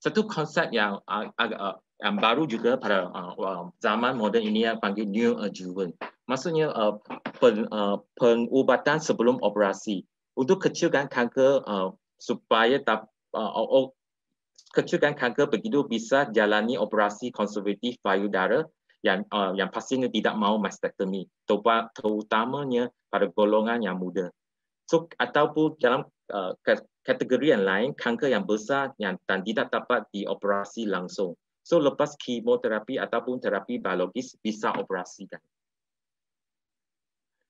Satu konsep yang yang baru juga pada zaman moden ini yang panggil neoadjuvant. Maksudnya pengubatan sebelum operasi untuk kecilkan kanker supaya kecilkan kanker begitu bisa jalani operasi konservatif payudara yang pastinya tidak mahu mastektomi, terutamanya pada golongan yang muda. So ataupun dalam kategori yang lain, kanker yang besar dan tidak dapat dioperasi langsung. So lepas kemoterapi ataupun terapi biologis bisa operasikan.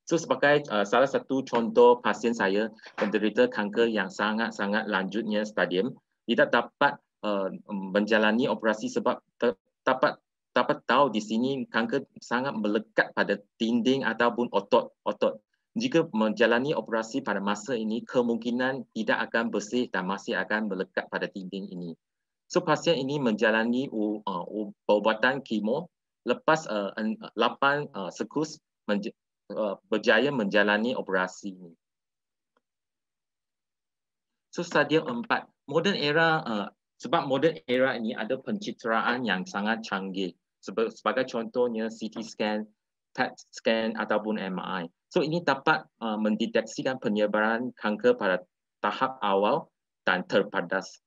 So sebagai salah satu contoh pasien saya menderita kanker yang sangat-sangat lanjutnya stadium, tidak dapat menjalani operasi sebab dapat tahu di sini kanker sangat melekat pada dinding ataupun otot. Jika menjalani operasi pada masa ini, kemungkinan tidak akan bersih dan masih akan melekat pada dinding ini. So pasien ini menjalani perubatan kemo lepas 8 siklus berjaya menjalani operasi ini. So stadium 4, modern era, sebab modern era ini ada pencitraan yang sangat canggih. Sebagai contohnya CT scan, PET scan ataupun MRI. So ini dapat mendeteksikan penyebaran kanker pada tahap awal dan terbatas.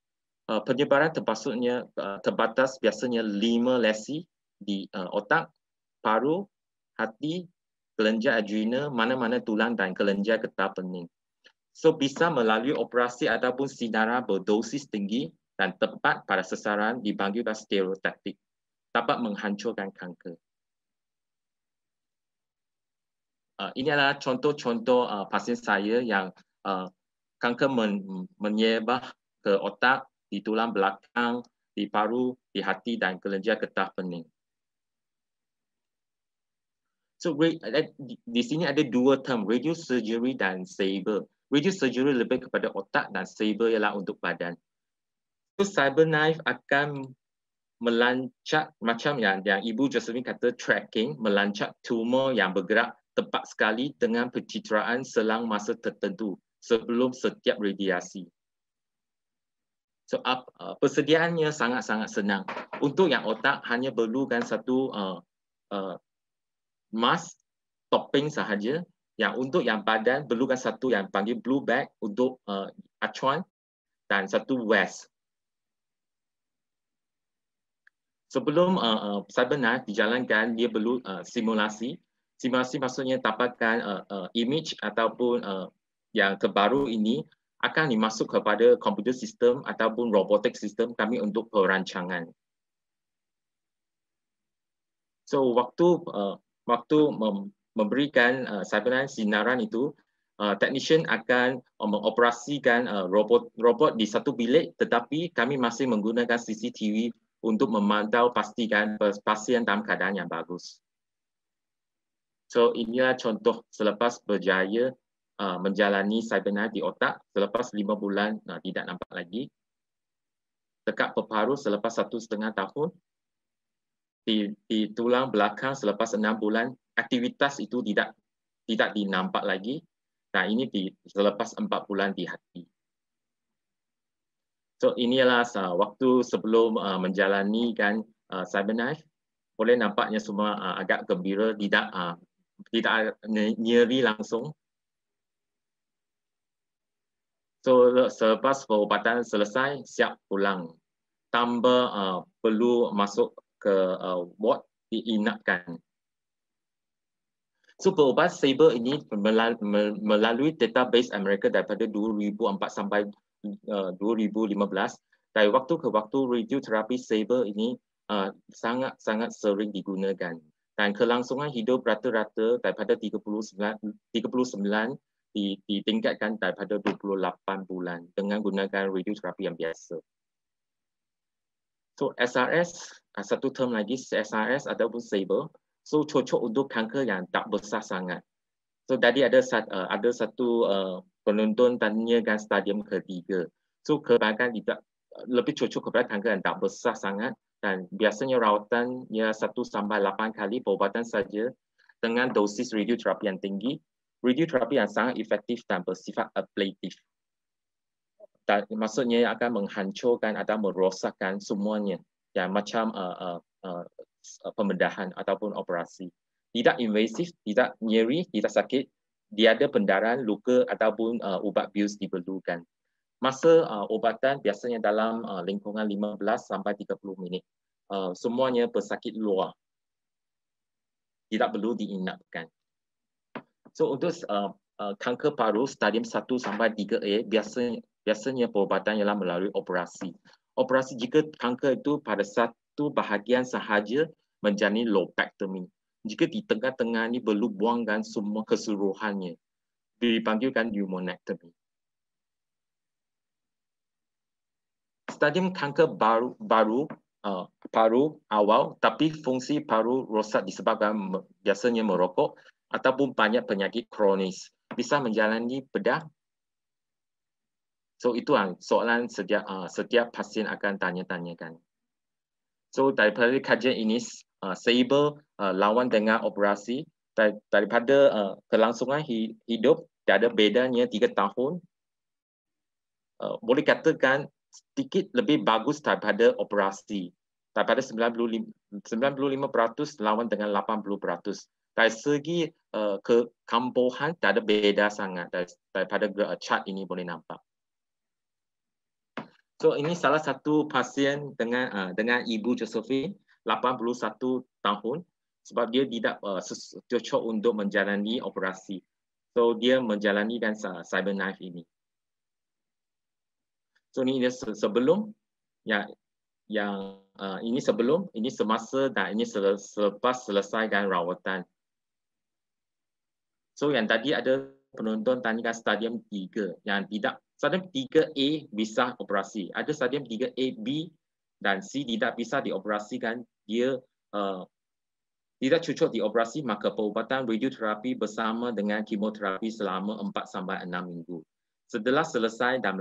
Penyebaran terbatas biasanya 5 lesi di otak, paru, hati, kelenjar adrenal, mana-mana tulang dan kelenjar getah pening. So bisa melalui operasi ataupun sinaran berdosis tinggi dan tepat pada sasaran dipanggil stereotaktik, dapat menghancurkan kanker. Ini adalah contoh-contoh pasien saya yang kanker menyebar ke otak, di tulang belakang, di paru, di hati dan kelenjar getah pening. So di sini ada dua term, radio surgery dan saber. Radio surgery lebih kepada otak dan saber ialah untuk badan. So CyberKnife akan melancat macam yang Ibu Josephine kata tracking, melancat tumor yang bergerak tepat sekali dengan pencitraan selang masa tertentu sebelum setiap radiasi. So persediaannya sangat-sangat senang. Untuk yang otak hanya perlukan satu mask topping sahaja. Yang untuk yang badan perlukan satu yang panggil blue bag untuk acuan dan satu vest. Sebelum CyberKnife dijalankan, dia perlu simulasi. Simulasi maksudnya dapatkan image ataupun yang terbaru ini akan dimasuk kepada komputer sistem ataupun robotik sistem kami untuk perancangan. So waktu memberikan CyberKnife sinaran itu, technician akan mengoperasikan robot di satu bilik, tetapi kami masih menggunakan CCTV untuk memantau pastikan pasien dalam keadaan yang bagus. So inilah contoh selepas berjaya menjalani CyberKnife di otak selepas 5 bulan tidak nampak lagi. Dekat peparu selepas 1,5 tahun. Di tulang belakang selepas 6 bulan, aktivitas itu tidak dinampak lagi. Nah, ini selepas 4 bulan di hati. So inilah waktu sebelum menjalani CyberKnife. Boleh nampaknya semua agak gembira, tidak nyeri langsung. So selepas perubatan selesai, siap pulang. Tanpa perlu masuk ke ward, diinapkan. So perubatan saber ini melalui database Amerika daripada 2004 sampai 2015. Dari waktu ke waktu radioterapi saber ini sangat-sangat sering digunakan. Dan kelangsungan hidup rata-rata daripada 39 ditingkatkan daripada 28 bulan dengan gunakan radioterapi yang biasa. So SRS, satu term lagi, SRS ataupun saber, so cocok untuk kanker yang tak besar sangat. So tadi ada satu penonton tanyakan stadium ketiga. So kebanyakan tidak lebih cocok kepada kanker yang tak besar sangat dan biasanya rawatannya 1 sampai 8 kali perubatan saja dengan dosis radioterapi yang tinggi. Radioterapi yang sangat efektif dan bersifat ablatif. maksudnya akan menghancurkan atau merosakkan semuanya yang macam pembedahan ataupun operasi. Tidak invasif, tidak nyeri, tidak sakit, tiada pendarahan, luka ataupun ubat bius diperlukan. Masa ubatan biasanya dalam lingkungan 15 sampai 30 minit. Semuanya pesakit luar. Tidak perlu diinapkan. So untuk kanker paru stadium 1 sampai 3A biasanya perubatan ialah melalui operasi. Operasi jika kanker itu pada satu bahagian sahaja menjalani lobectomy. Jika di tengah-tengah ini perlu buangkan semua keseluruhannya, dipanggilkan pneumonectomy. Stadium kanker paru awal, tapi fungsi paru rosak disebabkan biasanya merokok ataupun banyak penyakit kronis. Bisa menjalani bedah. So itu soalan setiap pasien akan tanya-tanyakan. So daripada kajian ini, seiba lawan dengan operasi, daripada kelangsungan hidup, tiada bedanya 3 tahun. Boleh katakan sedikit lebih bagus daripada operasi. Daripada 95% lawan dengan 80%. Dari segi kekampuhan, tak ada beda sangat daripada chart ini boleh nampak. So ini salah satu pasien dengan Ibu Josephine, 81 tahun, sebab dia tidak cocok untuk menjalani operasi. So dia menjalani CyberKnife ini. So ini dia sebelum, ini sebelum, ini semasa dan ini selepas selesaikan rawatan. So yang tadi ada penonton tanyakan stadium 3 yang tidak. Stadium 3A bisa operasi. Ada stadium 3A, B dan C tidak bisa dioperasikan. Dia tidak cocok dioperasi, maka perubatan radioterapi bersama dengan kemoterapi selama 4 sampai 6 minggu. Setelah selesai dan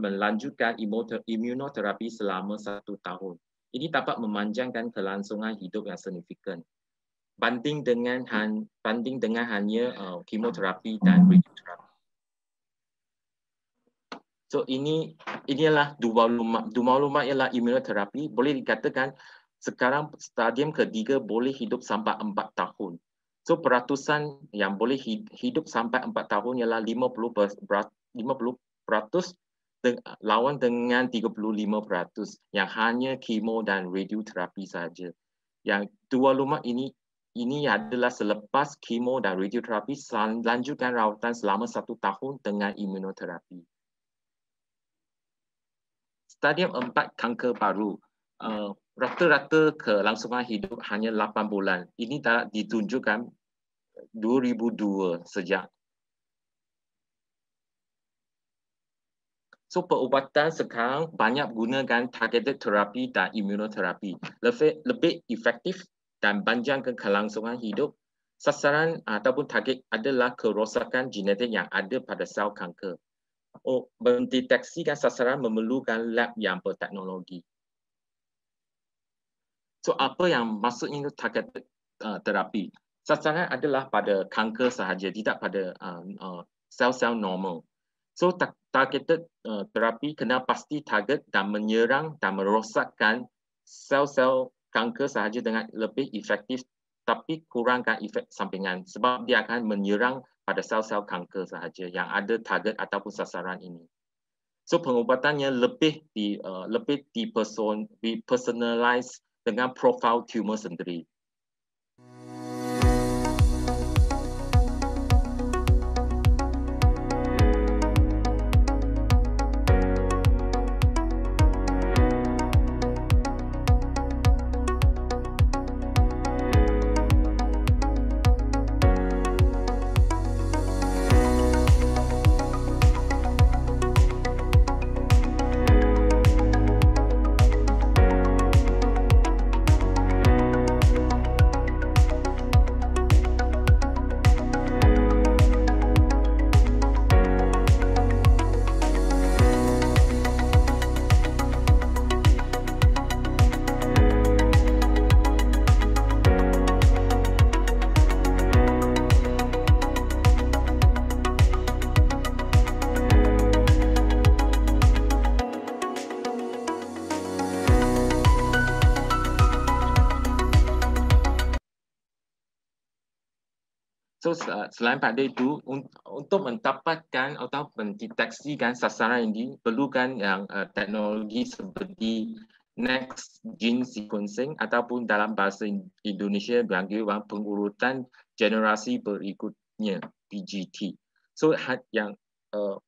melanjutkan imunoterapi selama 1 tahun. Ini dapat memanjangkan kelangsungan hidup yang signifikan. Banding dengan hanya kemoterapi dan radioterapi. So inilah dua maklumat ialah imunoterapi. Boleh dikatakan sekarang stadium ketiga boleh hidup sampai 4 tahun. So peratusan yang boleh hidup sampai 4 tahun ialah 50% lawan dengan 35% yang hanya kemo dan radioterapi saja. Yang dua maklumat ini adalah selepas kemo dan radioterapi lanjutkan rawatan selama 1 tahun dengan imunoterapi. Stadium 4 kanker paru. Rata-rata kelangsungan hidup hanya 8 bulan. Ini telah ditunjukkan 2002 sejak. So perubatan sekarang banyak gunakan targeted therapy dan immunoterapi. Lebih efektif dan panjangkan kelangsungan hidup. Sasaran ataupun target adalah kerosakan genetik yang ada pada sel kanker. Mendeteksikan sasaran memerlukan lab yang berteknologi. So apa yang maksudnya targeted terapi? Sasaran adalah pada kanker sahaja, tidak pada sel-sel normal. So targeted terapi kena pasti target dan menyerang dan merosakkan sel-sel kanker sahaja dengan lebih efektif, tapi kurangkan efek sampingan sebab dia akan menyerang pada sel-sel kanker sahaja yang ada target ataupun sasaran ini. So pengubatannya lebih dipersonalize dengan profil tumor sendiri. So selain pada itu, untuk mendapatkan atau mendeteksikan sasaran ini perlukan yang teknologi seperti next gene sequencing ataupun dalam bahasa Indonesia dipanggil pengurutan generasi berikutnya PGT. So yang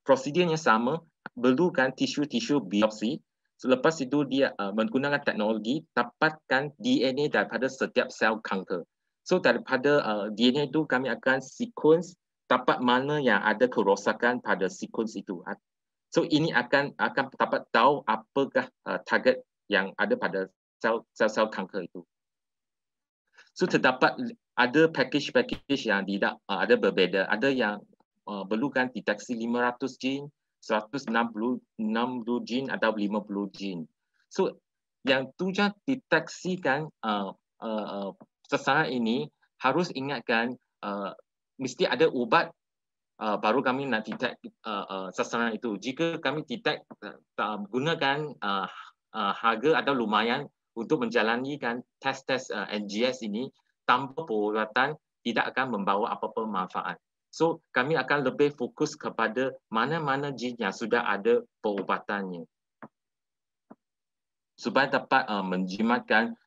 prosedurnya sama, perlukan tisu-tisu biopsi. Selepas itu dia menggunakan teknologi dapatkan DNA daripada setiap sel kanker. So daripada DNA itu kami akan sequence dapat mana yang ada kerosakan pada sequence itu. So ini akan dapat tahu apakah target yang ada pada sel-sel kanker itu. So terdapat ada package yang tidak ada berbeza. Ada yang perlukan deteksi 500 gene, 160 gene atau 50 gene. So yang tujuan deteksikan sasaran ini harus ingatkan mesti ada ubat baru kami nak detect sasaran itu. Jika kami detect gunakan harga atau lumayan untuk menjalanikan tes NGS ini tanpa perubatan tidak akan membawa apa-apa manfaat. So kami akan lebih fokus kepada mana-mana gene yang sudah ada perubatannya supaya dapat menjimatkan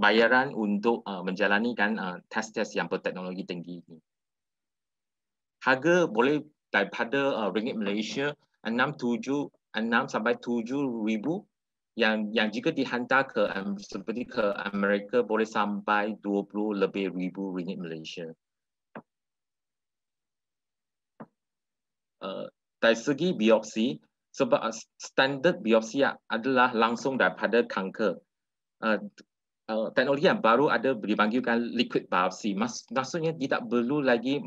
bayaran untuk menjalanikan tes-tes yang berteknologi tinggi ini. Harga boleh daripada ringgit Malaysia 6 sampai 7 ribu yang jika dihantar ke seperti ke Amerika boleh sampai 20 lebih ribu ringgit Malaysia. Dari segi biopsi, sebab standard biopsi adalah langsung daripada kanker. Teknologi yang baru ada dipanggilkan liquid biopsi. Maksudnya tidak perlu lagi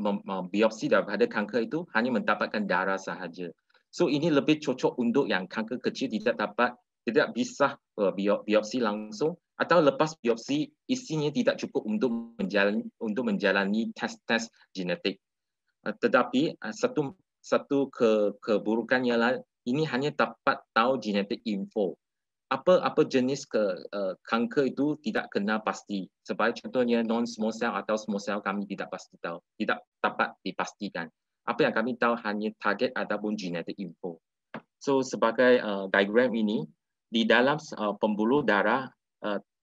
biopsi daripada kanker itu, hanya mendapatkan darah sahaja. So ini lebih cocok untuk yang kanker kecil tidak bisa biopsi langsung atau lepas biopsi isinya tidak cukup untuk menjalani tes-tes genetik. Tetapi satu keburukan ialah ini hanya dapat tahu genetik info. Apa jenis kanker itu tidak kena pasti. Sebab contohnya non-small cell atau small cell kami tidak pasti tahu, tidak dapat dipastikan. Apa yang kami tahu hanya target ataupun genetic info. So sebagai diagram ini, di dalam pembuluh darah,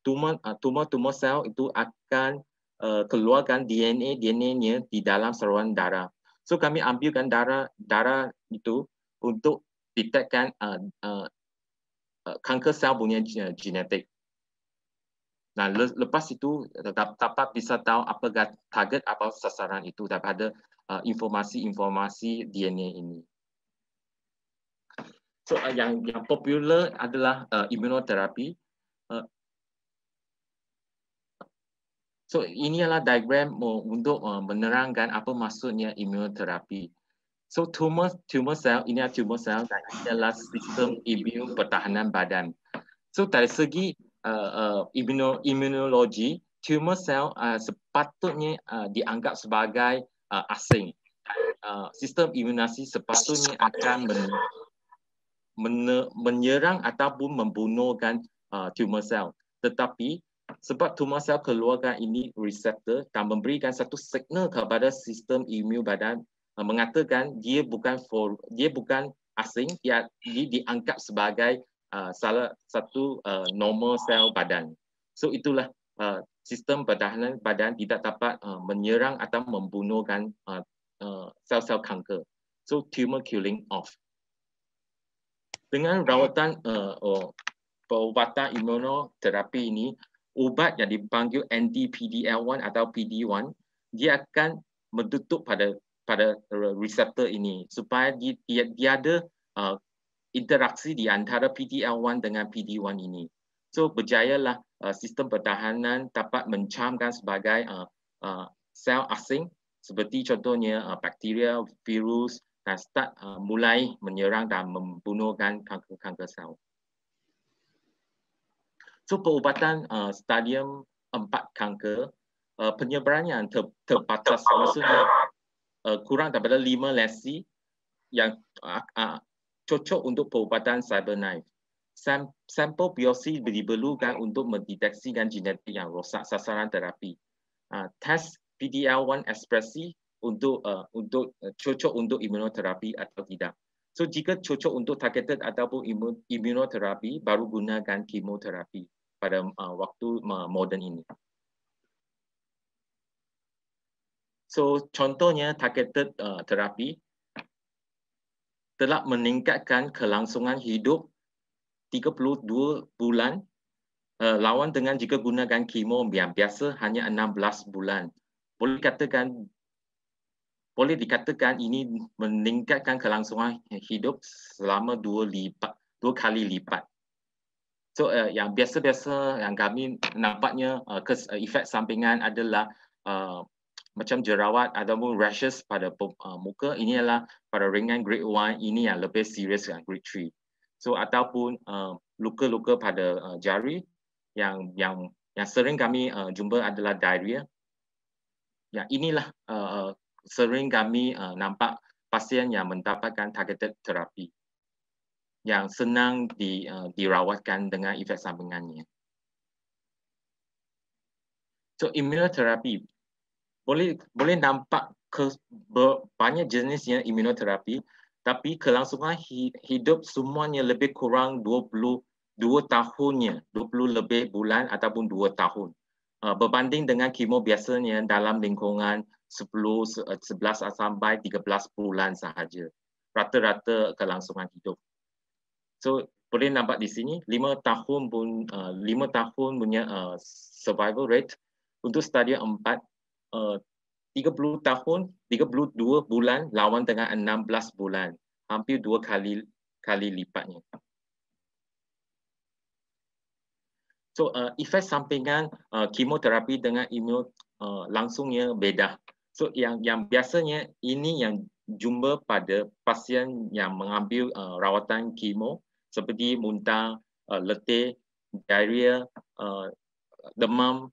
tumor sel itu akan keluarkan DNA-nya di dalam saluran darah. So kami ambilkan darah itu untuk detekkan kanker sel punya genetik. Nah, lepas itu dapat bisa tahu apakah target atau sasaran itu daripada informasi DNA ini. So yang popular adalah imunoterapi. So ini adalah diagram untuk menerangkan apa maksudnya imunoterapi. So tumor sel ini adalah tumor sel dan ini adalah sistem imun pertahanan badan. So dari segi imunologi, tumor sel sepatutnya dianggap sebagai asing. Sistem imunasi sepatutnya akan menyerang ataupun membunuhkan tumor sel. Tetapi sebab tumor sel keluarkan ini reseptor dan memberikan satu signal kepada sistem imun badan mengatakan dia bukan asing, dia dianggap sebagai salah satu normal sel badan. So itulah sistem pertahanan badan tidak dapat menyerang atau membunuhkan sel-sel kanker. So tumor killing off. Dengan rawatan perubatan imunoterapi ini, ubat yang dipanggil anti-PD-L1 atau PD-1, dia akan menutup pada reseptor ini supaya dia ada interaksi di antara PD-L1 dengan PD-1 ini. So berjayalah sistem pertahanan dapat mencamkan sebagai sel asing seperti contohnya bakteria, virus dan start mulai menyerang dan membunuhkan kanker sel. So perubatan stadium 4 kanker, penyebaran yang terbatas, maksudnya kurang daripada 5 lesi yang cocok untuk perubatan CyberKnife. Sampel biopsi diperlukan untuk mendeteksikan genetik yang rosak sasaran terapi. test PD-L1 ekspresi untuk cocok untuk imunoterapi atau tidak. So jika cocok untuk targeted ataupun imunoterapi, baru gunakan kemoterapi pada waktu moden ini. So contohnya targeted terapi telah meningkatkan kelangsungan hidup 32 bulan lawan dengan jika gunakan kemo yang biasa hanya 16 bulan. Boleh dikatakan ini meningkatkan kelangsungan hidup selama 2 kali lipat. So yang biasa-biasa yang kami nampaknya efek sampingan adalah macam jerawat ataupun rashes pada muka. Ini adalah pada ringan grade 1, ini yang lebih serius dengan grade 3. So ataupun luka-luka pada jari yang sering kami jumpa adalah diarrhea. Yang inilah sering kami nampak pasien yang mendapatkan targeted terapi yang senang dirawatkan dengan efek sampingannya. So imunoterapi boleh nampak banyak jenisnya imunoterapi, tapi kelangsungan hidup semuanya lebih kurang 22 tahunnya, 20 lebih bulan ataupun 2 tahun. Berbanding dengan kemo biasanya dalam lingkungan 11 sampai 13 bulan sahaja. Rata-rata kelangsungan hidup. So boleh nampak di sini 5 tahun punya survival rate untuk stadium 4 30 tahun 32 bulan lawan dengan 16 bulan, hampir 2 kali lipatnya. So efek sampingan kemoterapi dengan imun langsungnya beda. So yang biasanya ini yang jumpa pada pasien yang mengambil rawatan kemo seperti muntah, letih, diarrhea, demam,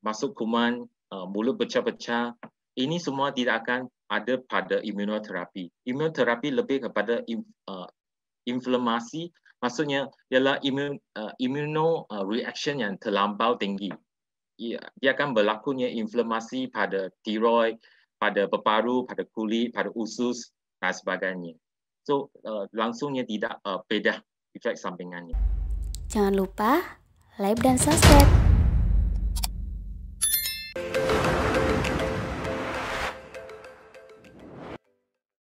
masuk kuman, mulut pecah-pecah. Ini semua tidak akan ada pada imunoterapi. Imunoterapi lebih kepada inflamasi, maksudnya ialah reaction yang terlampau tinggi. Dia akan berlakunya inflamasi pada tiroid, pada paru, pada kulit, pada usus dan sebagainya. So langsungnya tidak beda efek sampingannya. Jangan lupa like dan subscribe.